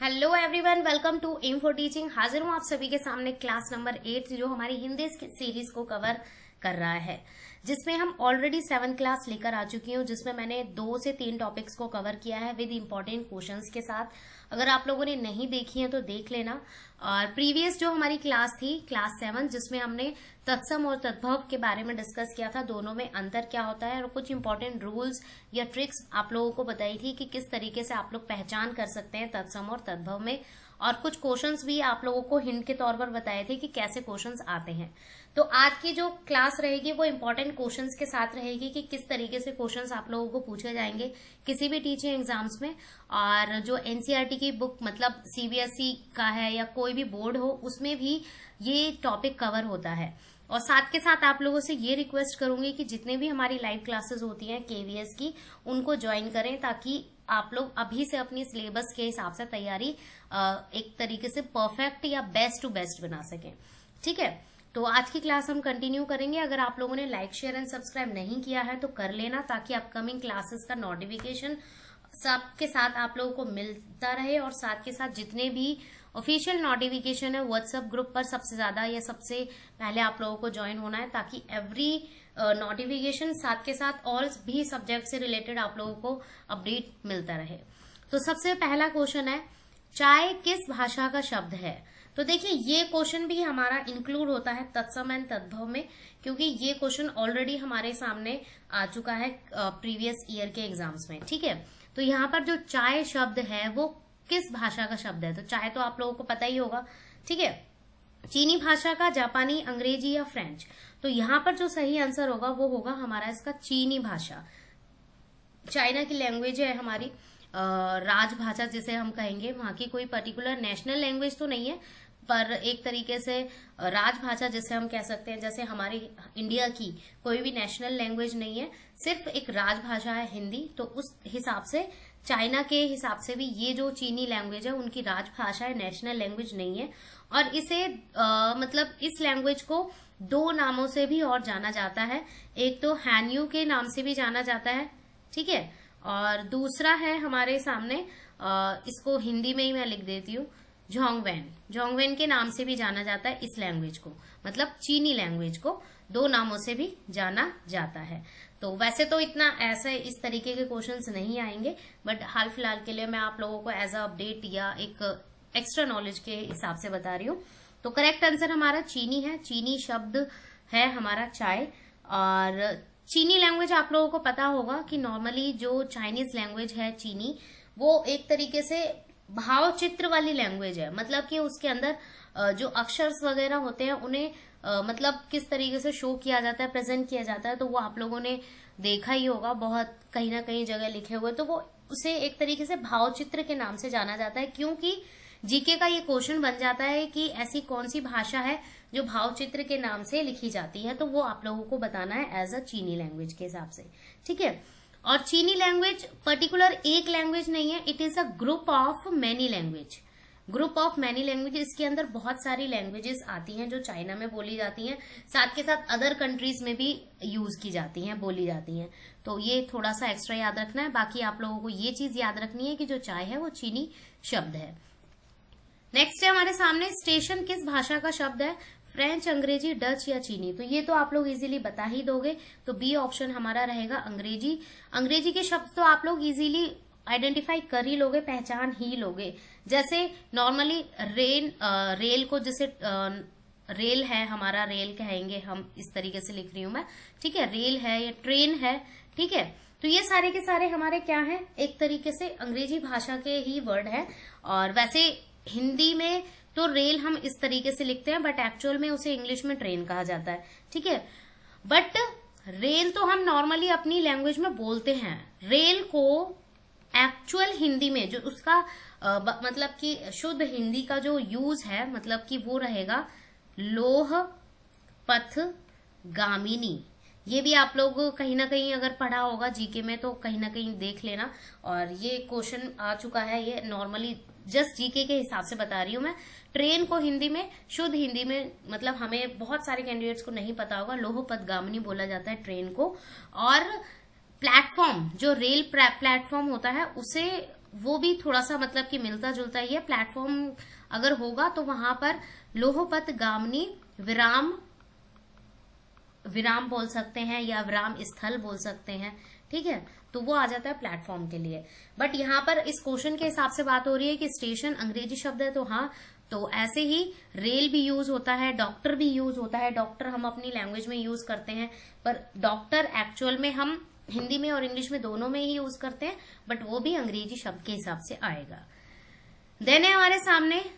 Hello everyone, welcome to M for teaching. हाजिर हूँ आप सभी के सामने क्लास नंबर 8 जो हमारी हिंदी सीरीज को कवर कर रहा है, जिसमें हम ऑलरेडी 7 क्लास लेकर आ चुकी हूँ, जिसमें मैंने 2 से 3 टॉपिक्स को कवर किया है विद इंपॉर्टेंट क्वेश्चंस के साथ। अगर आप लोगों ने नहीं देखी है तो देख लेना। और प्रीवियस जो हमारी क्लास थी, क्लास 7, जिसमें हमने तत्सम और तद्भव के बारे में डिस्कस किया था, दोनों में अंतर क्या होता है और कुछ इंपॉर्टेंट रूल्स या ट्रिक्स आप लोगों को बताई थी कि किस तरीके से आप लोग पहचान कर सकते हैं तत्सम और तद्भव में। और कुछ क्वेश्चंस भी आप लोगों को हिंट के तौर पर बताए थे कि कैसे क्वेश्चंस आते हैं। तो आज की जो क्लास रहेगी वो इंपॉर्टेंट क्वेश्चंस के साथ रहेगी कि किस तरीके से क्वेश्चंस आप लोगों को पूछे जाएंगे किसी भी टीचिंग एग्जाम्स में। और जो एनसीईआरटी की बुक मतलब सीबीएसई का है या कोई भी बोर्ड हो, उसमें भी ये टॉपिक कवर होता है। और साथ के साथ आप लोगों से ये रिक्वेस्ट करूंगी कि जितने भी हमारी लाइव क्लासेस होती हैं केवीएस की, उनको ज्वाइन करें ताकि आप लोग अभी से अपनी सिलेबस के हिसाब से तैयारी एक तरीके से परफेक्ट या बेस्ट टू बेस्ट बना सकें। ठीक है, तो आज की क्लास हम कंटिन्यू करेंगे। अगर आप लोगों ने लाइक शेयर एंड सब्सक्राइब नहीं किया है तो कर लेना, ताकि अपकमिंग क्लासेस का नोटिफिकेशन सबके साथ आप लोगों को मिलता रहे। और साथ के साथ जितने भी ऑफिशियल नोटिफिकेशन है व्हाट्सएप ग्रुप पर सबसे ज्यादा या सबसे पहले आप लोगों को ज्वाइन होना है, ताकि एवरी नोटिफिकेशन साथ के साथ और भी सब्जेक्ट से रिलेटेड आप लोगों को अपडेट मिलता रहे। तो सबसे पहला क्वेश्चन है, चाय किस भाषा का शब्द है? तो देखिए, ये क्वेश्चन भी हमारा इंक्लूड होता है तत्सम एंड तद्भव में, क्योंकि ये क्वेश्चन ऑलरेडी हमारे सामने आ चुका है प्रीवियस ईयर के एग्जाम्स में। ठीक है, तो यहाँ पर जो चाय शब्द है वो किस भाषा का शब्द है? तो चाय तो आप लोगों को पता ही होगा। ठीक है, चीनी भाषा का, जापानी, अंग्रेजी या फ्रेंच? तो यहाँ पर जो सही आंसर होगा वो होगा हमारा इसका चीनी भाषा। चाइना की लैंग्वेज है हमारी, राजभाषा जिसे हम कहेंगे। वहां की कोई पर्टिकुलर नेशनल लैंग्वेज तो नहीं है, पर एक तरीके से राजभाषा जिसे हम कह सकते हैं। जैसे हमारी इंडिया की कोई भी नेशनल लैंग्वेज नहीं है, सिर्फ एक राजभाषा है हिंदी। तो उस हिसाब से चाइना के हिसाब से भी ये जो चीनी लैंग्वेज है उनकी राजभाषा है, नेशनल लैंग्वेज नहीं है। और इसे मतलब इस लैंग्वेज को 2 नामों से भी और जाना जाता है। एक तो हान्यू के नाम से भी जाना जाता है, ठीक है, और दूसरा है हमारे सामने इसको हिंदी में ही मैं लिख देती हूँ, जोंगवेन के नाम से भी जाना जाता है इस लैंग्वेज को। मतलब चीनी लैंग्वेज को 2 नामों से भी जाना जाता है। तो वैसे तो इतना ऐसे इस तरीके के क्वेश्चंस नहीं आएंगे, बट हाल फिलहाल के लिए मैं आप लोगों को एज अ अपडेट या एक एक्स्ट्रा नॉलेज के हिसाब से बता रही हूँ। तो करेक्ट आंसर हमारा चीनी है। चीनी शब्द है हमारा चाय। और चीनी लैंग्वेज आप लोगों को पता होगा कि नॉर्मली जो चाइनीज लैंग्वेज है चीनी, वो एक तरीके से भाव चित्र वाली लैंग्वेज है। मतलब कि उसके अंदर जो अक्षर्स वगैरह होते हैं उन्हें मतलब किस तरीके से शो किया जाता है, प्रेजेंट किया जाता है, तो वो आप लोगों ने देखा ही होगा बहुत कहीं ना कहीं जगह लिखे हुए। तो वो उसे एक तरीके से भाव चित्र के नाम से जाना जाता है, क्योंकि जीके का ये क्वेश्चन बन जाता है कि ऐसी कौन सी भाषा है जो भाव चित्र के नाम से लिखी जाती है। तो वो आप लोगों को बताना है एज अ चीनी लैंग्वेज के हिसाब से। ठीक है, और चीनी लैंग्वेज पर्टिकुलर एक लैंग्वेज नहीं है, it is a group of many language. Group of many language, इसके अंदर बहुत सारी लैंग्वेजेस आती हैं जो चाइना में बोली जाती हैं, साथ के साथ अदर कंट्रीज में भी यूज की जाती हैं, बोली जाती हैं। तो ये थोड़ा सा एक्स्ट्रा याद रखना है। बाकी आप लोगों को ये चीज याद रखनी है कि जो चाय है वो चीनी शब्द है। नेक्स्ट है हमारे सामने, स्टेशन किस भाषा का शब्द है? फ्रेंच, अंग्रेजी, डच या चीनी? तो ये तो आप लोग इजीली बता ही दोगे। तो बी ऑप्शन हमारा रहेगा अंग्रेजी। अंग्रेजी के शब्द तो आप लोग इजीली आइडेंटिफाई कर ही लोगे, पहचान ही लोगे। जैसे नॉर्मली रेल को, जैसे रेल है हमारा, रेल कहेंगे हम, इस तरीके से लिख रही हूं मैं। ठीक है, रेल है या ट्रेन है। ठीक है, तो ये सारे के सारे हमारे क्या है, एक तरीके से अंग्रेजी भाषा के ही वर्ड है। और वैसे हिंदी में तो रेल हम इस तरीके से लिखते हैं, बट एक्चुअल में उसे इंग्लिश में ट्रेन कहा जाता है। ठीक है, बट रेल तो हम नॉर्मली अपनी लैंग्वेज में बोलते हैं। रेल को एक्चुअल हिंदी में जो उसका मतलब कि शुद्ध हिंदी का जो यूज है, मतलब कि वो रहेगा लोह पथ गामिनी। ये भी आप लोग कहीं ना कहीं अगर पढ़ा होगा जीके में तो कहीं ना कहीं देख लेना। और ये क्वेश्चन आ चुका है, ये नॉर्मली जस्ट जीके के हिसाब से बता रही हूँ मैं। ट्रेन को हिंदी में, शुद्ध हिंदी में, मतलब हमें बहुत सारे कैंडिडेट्स को नहीं पता होगा, लोह पथ गामिनी बोला जाता है ट्रेन को। और प्लेटफॉर्म, जो रेल प्लेटफॉर्म होता है, उसे वो भी थोड़ा सा मतलब कि मिलता जुलता ही है। प्लेटफॉर्म अगर होगा तो वहां पर लोहपत गामनी विराम विराम बोल सकते हैं या विराम स्थल बोल सकते हैं, ठीक है, तो वो आ जाता है प्लेटफॉर्म के लिए। बट यहाँ पर इस क्वेश्चन के हिसाब से बात हो रही है कि स्टेशन अंग्रेजी शब्द है, तो हाँ, तो ऐसे ही रेल भी यूज होता है, डॉक्टर भी यूज होता है। डॉक्टर हम अपनी लैंग्वेज में यूज करते हैं, पर डॉक्टर एक्चुअल में हम हिंदी में और इंग्लिश में दोनों में ही यूज करते हैं, बट वो भी अंग्रेजी शब्द के हिसाब से आएगा। देन है हमारे सामने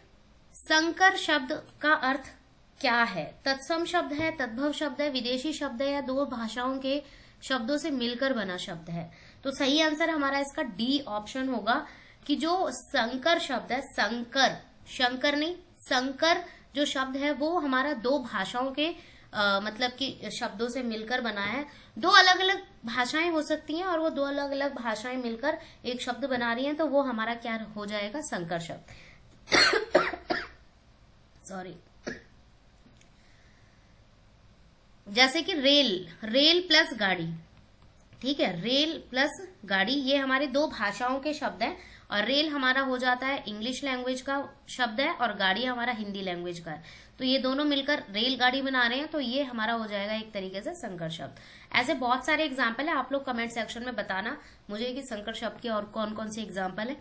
संकर शब्द का अर्थ क्या है। तत्सम शब्द है, तद्भव शब्द है, विदेशी शब्द है, या दो भाषाओं के शब्दों से मिलकर बना शब्द है। तो सही आंसर हमारा इसका डी ऑप्शन होगा कि जो संकर शब्द है, संकर, शंकर नहीं, संकर जो शब्द है वो हमारा दो भाषाओं के मतलब कि शब्दों से मिलकर बना है। दो अलग अलग भाषाएं हो सकती हैं और वो दो अलग अलग भाषाएं मिलकर एक शब्द बना रही हैं, तो वो हमारा क्या हो जाएगा, संकर शब्द। सॉरी। जैसे कि रेल, रेल प्लस गाड़ी, ठीक है, रेल प्लस गाड़ी ये हमारे दो भाषाओं के शब्द हैं, और रेल हमारा हो जाता है इंग्लिश लैंग्वेज का शब्द है और गाड़ी हमारा हिंदी लैंग्वेज का है। तो ये दोनों मिलकर रेल गाड़ी बना रहे हैं, तो ये हमारा हो जाएगा एक तरीके से संकर शब्द। ऐसे बहुत सारे एग्जाम्पल है, आप लोग कमेंट सेक्शन में बताना मुझे कि संकर शब्द के और कौन कौन से एग्जाम्पल है।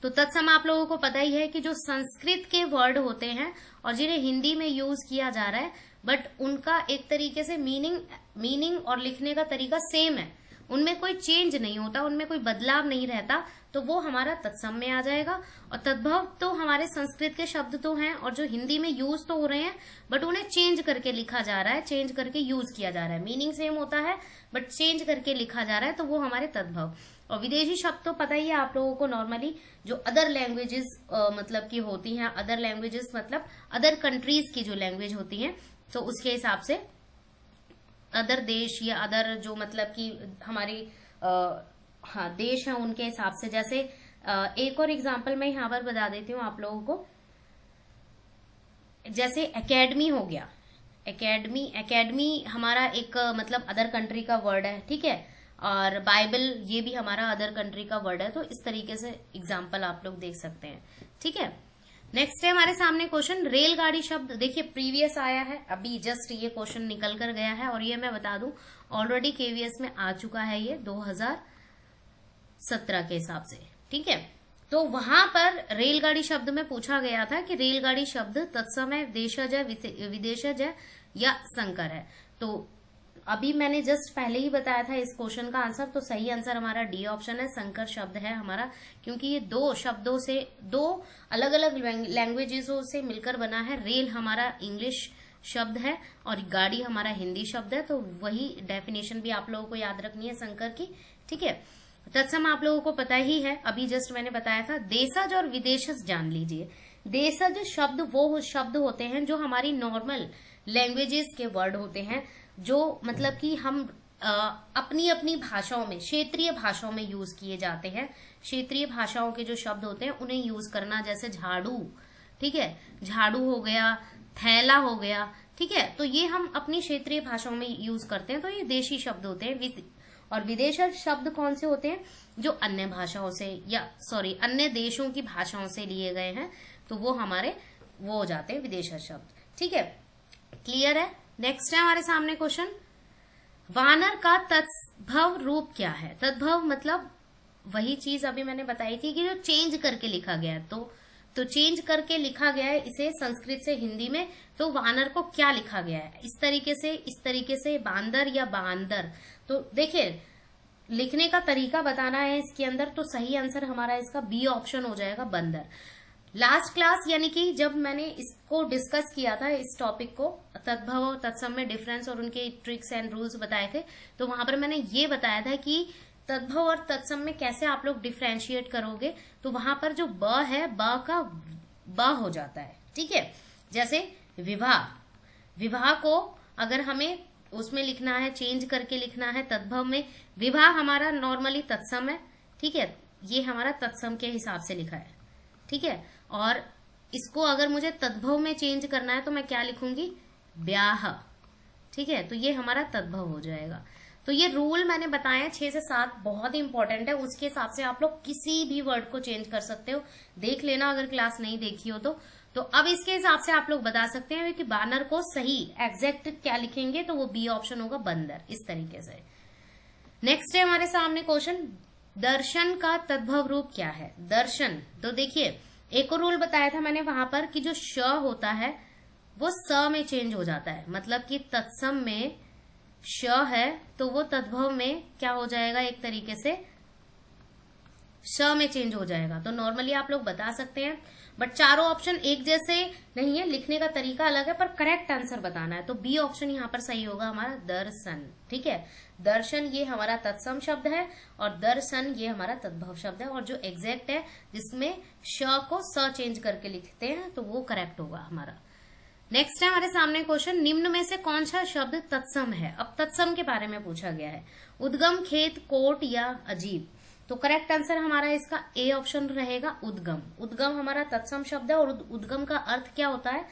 तो तत्सम आप लोगों को पता ही है कि जो संस्कृत के वर्ड होते हैं और जिन्हें हिंदी में यूज किया जा रहा है, बट उनका एक तरीके से मीनिंग और लिखने का तरीका सेम है, उनमें कोई चेंज नहीं होता, उनमें कोई बदलाव नहीं रहता, तो वो हमारा तत्सम में आ जाएगा। और तद्भव तो हमारे संस्कृत के शब्द तो हैं और जो हिंदी में यूज तो हो रहे हैं, बट उन्हें चेंज करके लिखा जा रहा है, चेंज करके यूज किया जा रहा है। मीनिंग सेम होता है बट चेंज करके लिखा जा रहा है, तो वो हमारे तद्भव। और विदेशी शब्द तो पता ही है आप लोगों को, नॉर्मली जो अदर लैंग्वेजेस मतलब की होती हैं, अदर लैंग्वेजेस मतलब अदर कंट्रीज की जो लैंग्वेज होती है, तो उसके हिसाब से अदर देश या अदर जो मतलब कि हमारी हाँ देश है उनके हिसाब से। जैसे एक और एग्जांपल मैं यहाँ पर बता देती हूँ आप लोगों को। जैसे एकेडमी हो गया, एकेडमी हमारा एक मतलब अदर कंट्री का वर्ड है, ठीक है, और बाइबल ये भी हमारा अदर कंट्री का वर्ड है। तो इस तरीके से एग्जाम्पल आप लोग देख सकते हैं, ठीक है। नेक्स्ट है हमारे सामने क्वेश्चन रेलगाड़ी शब्द। देखिए प्रीवियस आया है, अभी जस्ट ये क्वेश्चन निकल कर गया है, और ये मैं बता दूं ऑलरेडी केवीएस में आ चुका है, ये 2017 के हिसाब से, ठीक है। तो वहां पर रेलगाड़ी शब्द में पूछा गया था कि रेलगाड़ी शब्द तत्सम है, देशज है, विदेशज है या संकर है। तो अभी मैंने जस्ट पहले ही बताया था इस क्वेश्चन का आंसर, तो सही आंसर हमारा डी ऑप्शन है, संकर शब्द है हमारा, क्योंकि ये दो शब्दों से, दो अलग अलग लैंग्वेजेसों से मिलकर बना है। रेल हमारा इंग्लिश शब्द है और गाड़ी हमारा हिंदी शब्द है, तो वही डेफिनेशन भी आप लोगों को याद रखनी है संकर की, ठीक है। तत्सम आप लोगों को पता ही है, अभी जस्ट मैंने बताया था। देशज और विदेशज जान लीजिए। देशज शब्द वो शब्द होते हैं जो हमारी नॉर्मल लैंग्वेजेस के वर्ड होते हैं, जो मतलब कि हम अपनी अपनी भाषाओं में, क्षेत्रीय भाषाओं में यूज किए जाते हैं। क्षेत्रीय भाषाओं के जो शब्द होते हैं उन्हें यूज करना, जैसे झाड़ू, ठीक है, झाड़ू हो गया, थैला हो गया, ठीक है, तो ये हम अपनी क्षेत्रीय भाषाओं में यूज करते हैं, तो ये देशी शब्द होते हैं। और विदेशी शब्द कौन से होते हैं, जो अन्य भाषाओं से या अन्य देशों की भाषाओं से लिए गए हैं, तो वो हमारे वो हो जाते हैं विदेशी शब्द, ठीक है। क्लियर है। नेक्स्ट है हमारे सामने क्वेश्चन, वानर का तद्भव रूप क्या है। तद्भव मतलब वही चीज अभी मैंने बताई थी कि जो चेंज करके लिखा गया है, तो चेंज करके लिखा गया है इसे संस्कृत से हिंदी में, तो वानर को क्या लिखा गया है, इस तरीके से बांदर या बांदर। तो देखिए लिखने का तरीका बताना है इसके अंदर, तो सही आंसर हमारा इसका बी ऑप्शन हो जाएगा, बंदर। लास्ट क्लास यानी कि जब मैंने इसको डिस्कस किया था, इस टॉपिक को, तद्भव और तत्सम में डिफरेंस और उनके ट्रिक्स एंड रूल्स बताए थे, तो वहां पर मैंने ये बताया था कि तद्भव और तत्सम में कैसे आप लोग डिफ्रेंशिएट करोगे। तो वहां पर जो ब है, ब का ब हो जाता है, ठीक है। जैसे विवाह, विवाह को अगर हमें उसमें लिखना है, चेंज करके लिखना है तद्भव में, विवाह हमारा नॉर्मली तत्सम है, ठीक है, ये हमारा तत्सम के हिसाब से लिखा है, ठीक है। और इसको अगर मुझे तद्भव में चेंज करना है तो मैं क्या लिखूंगी, ब्याह, ठीक है, तो ये हमारा तद्भव हो जाएगा। तो ये रूल मैंने बताया 6 से 7 बहुत ही इंपॉर्टेंट है, उसके हिसाब से आप लोग किसी भी वर्ड को चेंज कर सकते हो, देख लेना अगर क्लास नहीं देखी हो तो अब इसके हिसाब से आप लोग बता सकते हैं कि बानर को सही एग्जैक्ट क्या लिखेंगे, तो वो बी ऑप्शन होगा बंदर, इस तरीके से। नेक्स्ट है हमारे सामने क्वेश्चन, दर्शन का तद्भव रूप क्या है? दर्शन, तो देखिए एक और रूल बताया था मैंने वहां पर कि जो श होता है वो स में चेंज हो जाता है, मतलब कि तत्सम में श है तो वो तद्भव में क्या हो जाएगा, एक तरीके से श में चेंज हो जाएगा। तो नॉर्मली आप लोग बता सकते हैं, बट चारों ऑप्शन एक जैसे नहीं है, लिखने का तरीका अलग है, पर करेक्ट आंसर बताना है। तो बी ऑप्शन यहाँ पर सही होगा हमारा दर्शन, ठीक है। दर्शन ये हमारा तत्सम शब्द है और दर्शन ये हमारा तद्भव शब्द है, और जो एग्जैक्ट है जिसमें श को स चेंज करके लिखते हैं तो वो करेक्ट होगा हमारा। नेक्स्ट है हमारे सामने क्वेश्चन, निम्न में से कौन सा शब्द तत्सम है? अब तत्सम के बारे में पूछा गया है, उद्गम, खेत, कोट या अजीब। तो करेक्ट आंसर हमारा इसका ए ऑप्शन रहेगा, उद्गम। उद्गम हमारा तत्सम शब्द है, और उद्गम का अर्थ क्या होता है,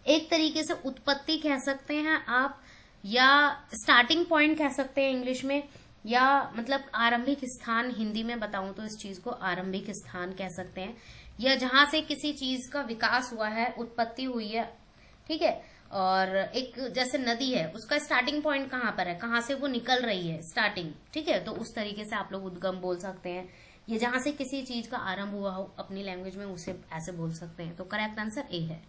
एक तरीके से उत्पत्ति कह सकते हैं आप, या स्टार्टिंग पॉइंट कह सकते हैं इंग्लिश में, या मतलब आरंभिक स्थान, हिंदी में बताऊं तो इस चीज को आरंभिक स्थान कह सकते हैं, या जहां से किसी चीज का विकास हुआ है, उत्पत्ति हुई है, ठीक है। और एक जैसे नदी है, उसका स्टार्टिंग पॉइंट कहाँ पर है, कहाँ से वो निकल रही है, स्टार्टिंग, ठीक है। तो उस तरीके से आप लोग उद्गम बोल सकते हैं, ये जहां से किसी चीज का आरंभ हुआ हो अपनी लैंग्वेज में, उसे ऐसे बोल सकते हैं। तो करेक्ट आंसर ए है।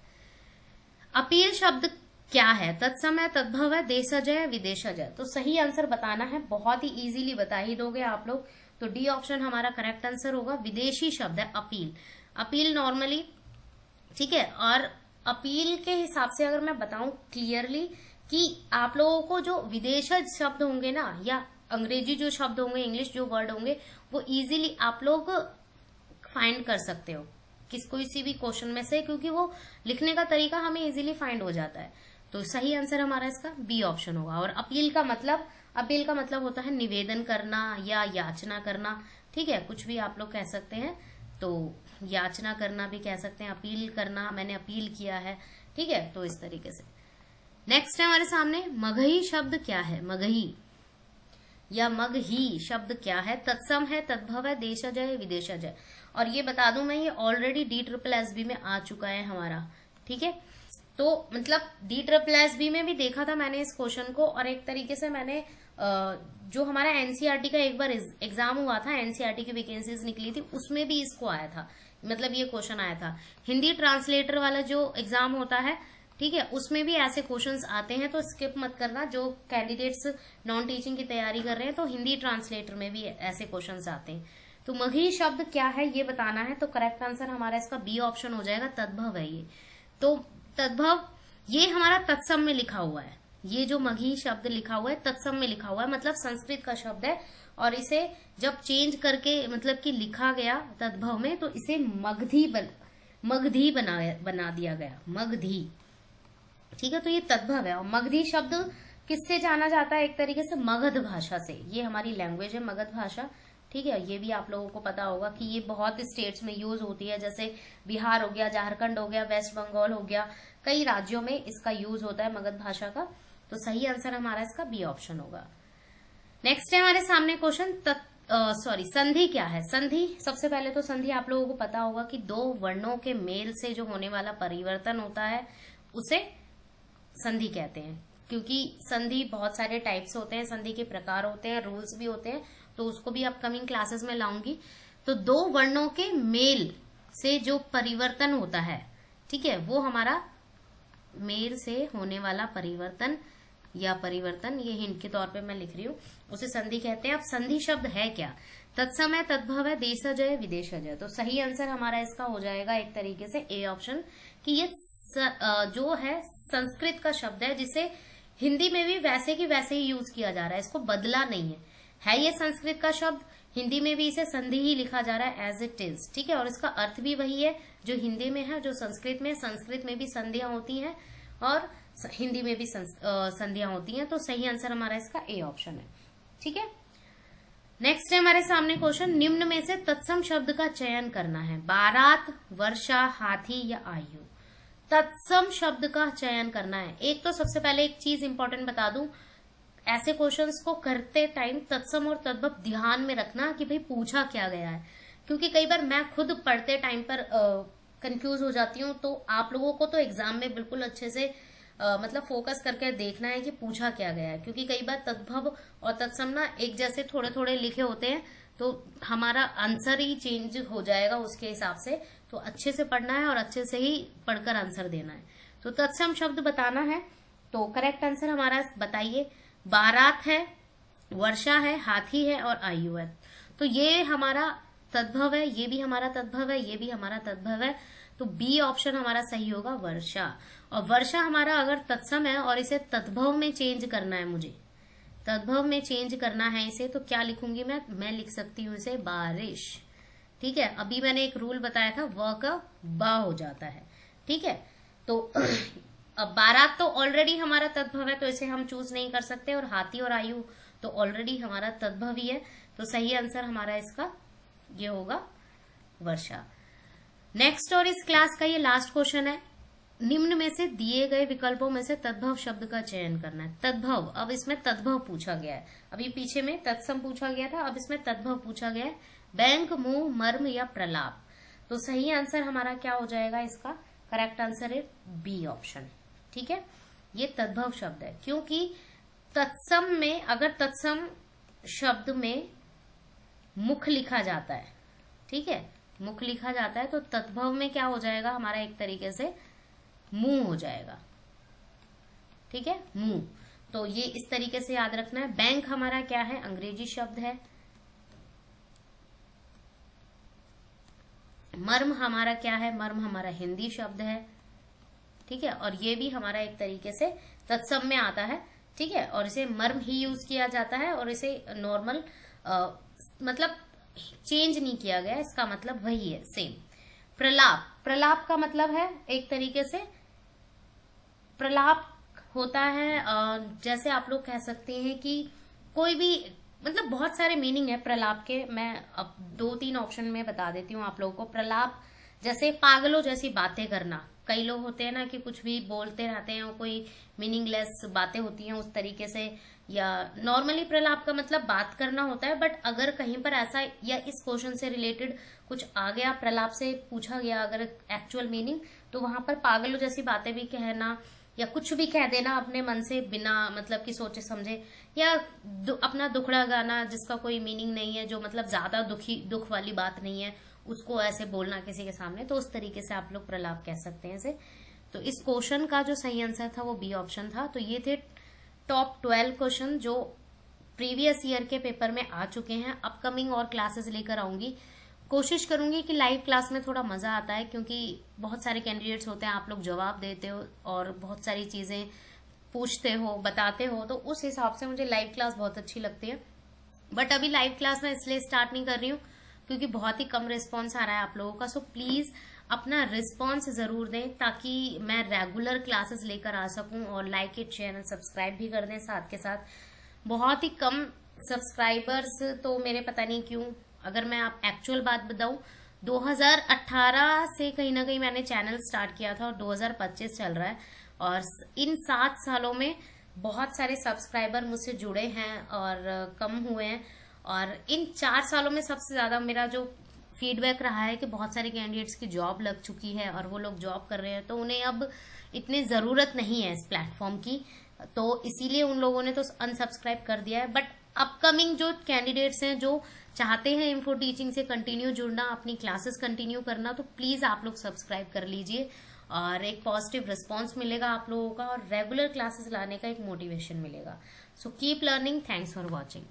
अपील शब्द क्या है? तत्सम है, तद्भव है, देशज है, विदेशज है। तो सही आंसर बताना है, बहुत ही इजीली बता ही दोगे आप लोग। तो डी ऑप्शन हमारा करेक्ट आंसर होगा, विदेशी शब्द है अपील। अपील नॉर्मली, ठीक है। और अपील के हिसाब से अगर मैं बताऊं क्लियरली कि आप लोगों को जो विदेशज शब्द होंगे ना, या अंग्रेजी जो शब्द होंगे, इंग्लिश जो वर्ड होंगे, वो इजीली आप लोग फाइंड कर सकते हो किसी भी क्वेश्चन में से, क्योंकि वो लिखने का तरीका हमें इजीली फाइंड हो जाता है। तो सही आंसर हमारा इसका बी ऑप्शन होगा। और अपील का मतलब होता है निवेदन करना या याचना करना, ठीक है, कुछ भी आप लोग कह सकते हैं। तो याचना करना भी कह सकते हैं, अपील करना, मैंने अपील किया है, ठीक है। तो इस तरीके से। नेक्स्ट है हमारे सामने, मगही शब्द क्या है? मगही या मगही शब्द क्या है? तत्सम है, तद्भव है, देशज है, विदेशज है। और ये बता दूं मैं, ये ऑलरेडी DSSB में आ चुका है हमारा, ठीक है। तो मतलब DSSB में भी देखा था मैंने इस क्वेश्चन को, और एक तरीके से मैंने जो हमारा NCERT का एक बार एग्जाम हुआ था, NCERT की वैकेंसीज निकली थी, उसमें भी इसको आया था, मतलब ये क्वेश्चन आया था। हिंदी ट्रांसलेटर वाला जो एग्जाम होता है, ठीक है, उसमें भी ऐसे क्वेश्चंस आते हैं, तो स्किप मत करना। जो कैंडिडेट्स नॉन टीचिंग की तैयारी कर रहे हैं, तो हिंदी ट्रांसलेटर में भी ऐसे क्वेश्चंस आते हैं। तो मगही शब्द क्या है ये बताना है। तो करेक्ट आंसर हमारा इसका बी ऑप्शन हो जाएगा, तद्भव है ये। तो तद्भव ये हमारा तत्सम में लिखा हुआ है, ये जो मगही शब्द लिखा हुआ है तत्सम में लिखा हुआ है, मतलब संस्कृत का शब्द है, और इसे जब चेंज करके मतलब कि लिखा गया तद्भव में, तो इसे मगधी बना दिया गया, मगधी, ठीक है। तो ये तद्भव है। और मगधी शब्द किससे जाना जाता है? एक तरीके से मगध भाषा से। ये हमारी लैंग्वेज है मगध भाषा, ठीक है। ये भी आप लोगों को पता होगा कि ये बहुत स्टेट्स में यूज होती है, जैसे बिहार हो गया, झारखंड हो गया, वेस्ट बंगाल हो गया, कई राज्यों में इसका यूज होता है मगध भाषा का। तो सही आंसर हमारा इसका बी ऑप्शन होगा। नेक्स्ट है हमारे सामने क्वेश्चन, संधि क्या है? संधि, सबसे पहले तो संधि आप लोगों को पता होगा कि दो वर्णों के मेल से जो होने वाला परिवर्तन होता है उसे संधि कहते हैं। क्योंकि संधि बहुत सारे टाइप्स होते हैं, संधि के प्रकार होते हैं, रूल्स भी होते हैं, तो उसको भी अपकमिंग क्लासेस में लाऊंगी। तो दो वर्णों के मेल से जो परिवर्तन होता है, ठीक है, वो हमारा मेल से होने वाला परिवर्तन या परिवर्तन, ये हिंट के तौर पे मैं लिख रही हूँ, उसे संधि कहते हैं। अब संधि शब्द है क्या? तत्सम है, तद्भव है, देशज है, विदेशज है। तो सही आंसर हमारा इसका हो जाएगा एक तरीके से ए ऑप्शन, कि ये जो है संस्कृत का शब्द है, जिसे हिंदी में भी वैसे की वैसे ही यूज किया जा रहा है, इसको बदला नहीं है ये संस्कृत का शब्द, हिंदी में भी इसे संधि ही लिखा जा रहा है एज इट इज, ठीक है। और इसका अर्थ भी वही है जो हिंदी में है, जो संस्कृत में। संस्कृत में भी संधियां होती हैं और हिंदी में भी संधियां होती हैं। तो सही आंसर हमारा इसका ए ऑप्शन है, ठीक है। नेक्स्ट है हमारे सामने क्वेश्चन, निम्न में से तत्सम शब्द का चयन करना है। बारात, वर्षा, हाथी या आयु। तत्सम शब्द का चयन करना है। एक तो सबसे पहले एक चीज इंपॉर्टेंट बता दूं, ऐसे क्वेश्चंस को करते टाइम तत्सम और तद्भव ध्यान में रखना कि भाई पूछा क्या गया है, क्योंकि कई बार मैं खुद पढ़ते टाइम पर कंफ्यूज हो जाती हूँ। तो आप लोगों को तो एग्जाम में बिल्कुल अच्छे से मतलब फोकस करके देखना है कि पूछा क्या गया है, क्योंकि कई बार तद्भव और तत्सम ना एक जैसे थोड़े थोड़े लिखे होते हैं, तो हमारा आंसर ही चेंज हो जाएगा उसके हिसाब से। तो अच्छे से पढ़ना है और अच्छे से ही पढ़कर आंसर देना है। तो तत्सम शब्द बताना है, तो करेक्ट आंसर हमारा बताइए। बारात है, वर्षा है, हाथी है और आयु है। तो ये हमारा तद्भव है, ये भी हमारा तद्भव है, ये भी हमारा तद्भव है। तो बी ऑप्शन हमारा सही होगा, वर्षा। और वर्षा हमारा अगर तत्सम है और इसे तद्भव में चेंज करना है, मुझे तद्भव में चेंज करना है इसे, तो क्या लिखूंगी मैं लिख सकती हूँ इसे बारिश। ठीक है, अभी मैंने एक रूल बताया था, व का बा हो जाता है। ठीक है, तो अब बारात तो ऑलरेडी हमारा तद्भव है, तो इसे हम चूज नहीं कर सकते। और हाथी और आयु तो ऑलरेडी हमारा तद्भव ही है, तो सही आंसर हमारा इसका ये होगा वर्षा। नेक्स्ट और इस क्लास का ये लास्ट क्वेश्चन है, निम्न में से दिए गए विकल्पों में से तद्भव शब्द का चयन करना है। तद्भव, अब इसमें तद्भव पूछा गया है, अभी पीछे में तत्सम पूछा गया था, अब इसमें तद्भव पूछा गया है। बैंक, मुंह, मर्म या प्रलाप। तो सही आंसर हमारा क्या हो जाएगा इसका? करेक्ट आंसर है बी ऑप्शन। ठीक है, ये तद्भव शब्द है, क्योंकि तत्सम में अगर तत्सम शब्द में मुख लिखा जाता है, ठीक है, मुख लिखा जाता है, तो तद्भव में क्या हो जाएगा हमारा? एक तरीके से मुंह हो जाएगा। ठीक है, मुंह। तो ये इस तरीके से याद रखना है। बैंक हमारा क्या है? अंग्रेजी शब्द है। मर्म हमारा क्या है? मर्म हमारा हिंदी शब्द है। ठीक है, और ये भी हमारा एक तरीके से तत्सम में आता है। ठीक है, और इसे मर्म ही यूज किया जाता है और इसे नॉर्मल मतलब चेंज नहीं किया गया, इसका मतलब वही है, सेम। प्रलाप, प्रलाप का मतलब है एक तरीके से, प्रलाप होता है जैसे आप लोग कह सकते हैं कि कोई भी, मतलब बहुत सारे मीनिंग है प्रलाप के। मैं अब 2-3 ऑप्शन में बता देती हूँ आप लोगों को। प्रलाप जैसे पागलों जैसी बातें करना, कई लोग होते हैं ना कि कुछ भी बोलते रहते हैं, कोई मीनिंगलेस बातें होती हैं उस तरीके से, या नॉर्मली प्रलाप का मतलब बात करना होता है। बट अगर कहीं पर ऐसा या इस क्वेश्चन से रिलेटेड कुछ आ गया, प्रलाप से पूछा गया अगर एक्चुअल मीनिंग, तो वहां पर पागलों जैसी बातें भी कहना या कुछ भी कह देना अपने मन से बिना मतलब कि सोचे समझे, या अपना दुखड़ा गाना जिसका कोई मीनिंग नहीं है, जो मतलब ज्यादा दुख वाली बात नहीं है, उसको ऐसे बोलना किसी के सामने, तो उस तरीके से आप लोग प्रलाप कह सकते हैं इसे। तो इस क्वेश्चन का जो सही आंसर था वो बी ऑप्शन था। तो ये थे टॉप 12 क्वेश्चन जो प्रीवियस ईयर के पेपर में आ चुके हैं। अपकमिंग और क्लासेस लेकर आऊंगी, कोशिश करूंगी कि लाइव क्लास में थोड़ा मजा आता है, क्योंकि बहुत सारे कैंडिडेट्स होते हैं, आप लोग जवाब देते हो और बहुत सारी चीजें पूछते हो, बताते हो, तो उस हिसाब से मुझे लाइव क्लास बहुत अच्छी लगती है। बट अभी लाइव क्लास में इसलिए स्टार्ट नहीं कर रही हूँ क्योंकि बहुत ही कम रिस्पॉन्स आ रहा है आप लोगों का। सो प्लीज अपना रिस्पॉन्स जरूर दें ताकि मैं रेगुलर क्लासेस लेकर आ सकूं, और लाइक इट, चैनल सब्सक्राइब भी कर दें साथ के साथ। बहुत ही कम सब्सक्राइबर्स तो मेरे पता नहीं क्यों। अगर मैं आप एक्चुअल बात बताऊं, 2018 से कहीं ना कहीं मैंने चैनल स्टार्ट किया था और 2025 चल रहा है, और इन 7 सालों में बहुत सारे सब्सक्राइबर मुझसे जुड़े हैं और कम हुए हैं। और इन 4 सालों में सबसे ज्यादा मेरा जो फीडबैक रहा है कि बहुत सारे कैंडिडेट्स की जॉब लग चुकी है और वो लोग जॉब कर रहे हैं, तो उन्हें अब इतनी जरूरत नहीं है इस प्लेटफॉर्म की, तो इसीलिए उन लोगों ने तो अनसब्सक्राइब कर दिया है। बट अपकमिंग जो कैंडिडेट्स हैं जो चाहते हैं इन्फो टीचिंग से कंटिन्यू जुड़ना, अपनी क्लासेस कंटिन्यू करना, तो प्लीज आप लोग सब्सक्राइब कर लीजिए और एक पॉजिटिव रिस्पॉन्स मिलेगा आप लोगों का और रेगुलर क्लासेस लाने का एक मोटिवेशन मिलेगा। So keep learning. Thanks for watching.